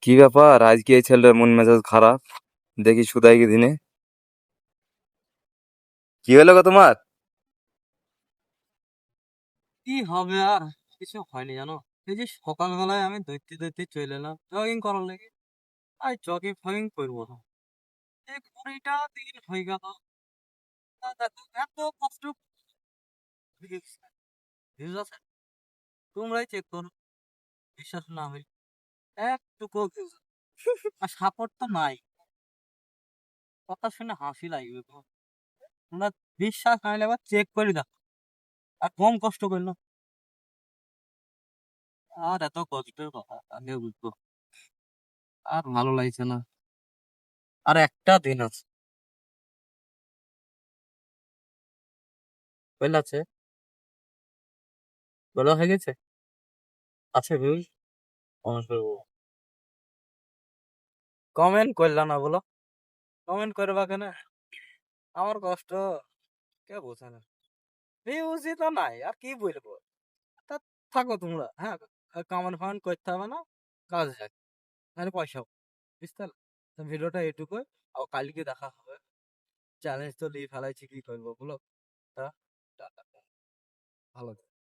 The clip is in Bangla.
কি ব্যাপার? আজকে এই ছেলেটার মন মেজাজ খারাপ। দেখি সুদাই দিনে। কি হলো গো তোমার? কি হবে আর? কিছু হয়নি জানো। এই যে সকালবেলায় আমি দৈত্যি দৈত্যি চলে এলাম জগিং করার লেগে। আর জগিং ফগিং করবো না, এই 20টা দিন হয়ে গেল। তা দেখো এত কষ্ট ভিউজ আছে, তোমরাই চেক করো। বিশ্বাস না হই, একটুকু ভিউজ আর সাপোর্ট তো নাই। কথা শুনে হাসি লাগবে গো। তোমরা বিশ্বাস না হলে আবার চেক করে দেখো। আর কম কষ্ট করলো, আর এত কষ্টের কথা আগে বুঝবো। আর ভালো লাগছে না। আর একটা দিন আছে, বুঝলে আছে, বলা হয়ে গেছে, আছে ভিউজ। কমেন্ট করলা না বলো? কমেন্ট করবা কেন? আমার কষ্ট কে বোঝে না? ভিউজই তো নাই, আর কি বলবো। তা থাকো তোমরা, হ্যাঁ। কমেন্ট ফামেন্ট করতে হবে না, কাজ হয় মানে পয়সা পাবো, বুঝতে পারলে? তো ভিডিওটা এটুকুই। আর কালকে দেখা হবে। চ্যালেঞ্জ তো নিয়ে ফেলাইছি, কি করবো বলো? তা টাটা, ভালো থেকো।